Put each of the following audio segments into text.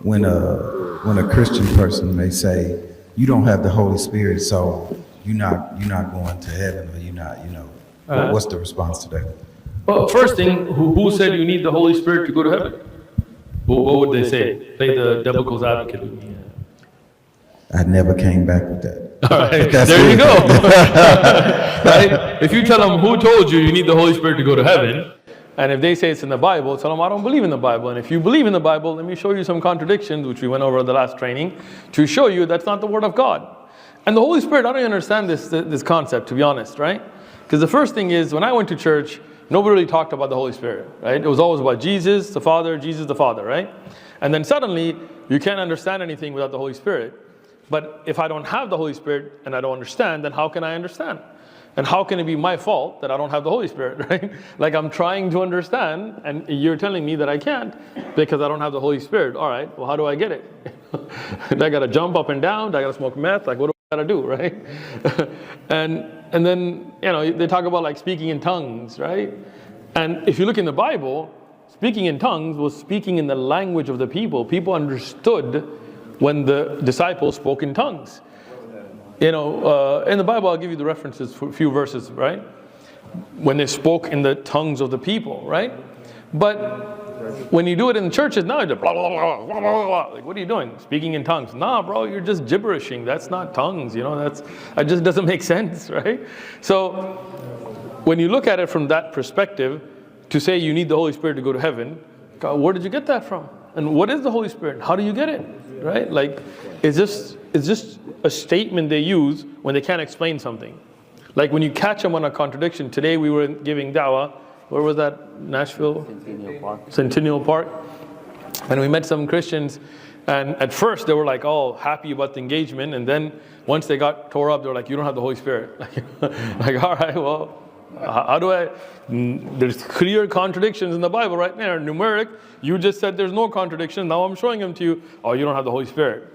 when a Christian person may say, you don't have the Holy Spirit, so you're not going to heaven, or you're not, what's the response to that? Well, first thing, who said you need the Holy Spirit to go to heaven? What would they say? Play the devil's advocate with me. I never came back with that. All right, there you go. Right? If you tell them who told you need the Holy Spirit to go to heaven, and if they say it's in the Bible, tell them I don't believe in the Bible. And if you believe in the Bible, let me show you some contradictions, which we went over in the last training, to show you that's not the Word of God. And the Holy Spirit, I don't understand this concept, to be honest, right? Because the first thing is, when I went to church, nobody really talked about the Holy Spirit, right? It was always about Jesus the Father, right? And then suddenly, you can't understand anything without the Holy Spirit. But if I don't have the Holy Spirit and I don't understand, then how can I understand? And how can it be my fault that I don't have the Holy Spirit, right? Like I'm trying to understand and you're telling me that I can't because I don't have the Holy Spirit. All right, well, how do I get it? I got to jump up and down? I got to smoke meth? Like, what do I got to do, right? and then, they talk about like speaking in tongues, right? And if you look in the Bible, speaking in tongues was speaking in the language of the people. People understood when the disciples spoke in tongues. In the Bible, I'll give you the references for a few verses, right? When they spoke in the tongues of the people, right? But when you do it in churches, now you're blah, blah, blah, blah, blah, blah. Like, what are you doing? Speaking in tongues. Nah, bro, you're just gibberishing. That's not tongues, that just doesn't make sense, right? So when you look at it from that perspective, to say you need the Holy Spirit to go to heaven, God, where did you get that from? And what is the Holy Spirit? How do you get it? Right? Like, it's just a statement they use when they can't explain something. Like when you catch them on a contradiction. Today we were giving dawah. Where was that? Nashville? Centennial Park. And we met some Christians, and at first they were like all happy about the engagement, and then once they got tore up, they were like, you don't have the Holy Spirit. Like, all right, well, how do I? There's clear contradictions in the Bible right there, numeric. You just said there's no contradiction. Now I'm showing them to you. Oh, you don't have the Holy Spirit.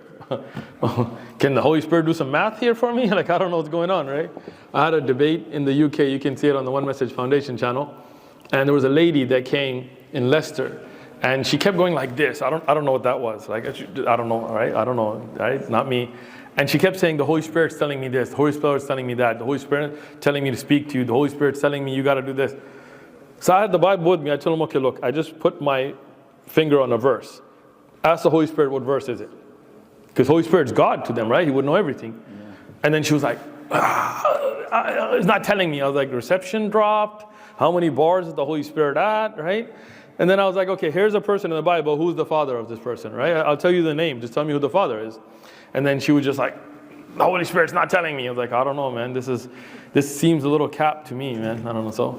Can the Holy Spirit do some math here for me? Like, I don't know what's going on, right? I had a debate in the UK. You can see it on the One Message Foundation channel. And there was a lady that came in Leicester, and she kept going like this. I don't know what that was. Like, I don't know, right? I don't know, right? Not me. And she kept saying, the Holy Spirit's telling me this. The Holy Spirit's telling me that. The Holy Spirit telling me to speak to you. The Holy Spirit's telling me you got to do this. So I had the Bible with me. I told him, okay, look, I just put my finger on a verse. Ask the Holy Spirit, what verse is it? Because Holy Spirit's God to them, right? He would know everything. Yeah. And then she was like, it's not telling me. I was like, reception dropped. How many bars is the Holy Spirit at, right? And then I was like, okay, here's a person in the Bible. Who's the father of this person, right? I'll tell you the name. Just tell me who the father is. And then she was just like, the Holy Spirit's not telling me. I was like, I don't know, man. This seems a little capped to me, man. I don't know. So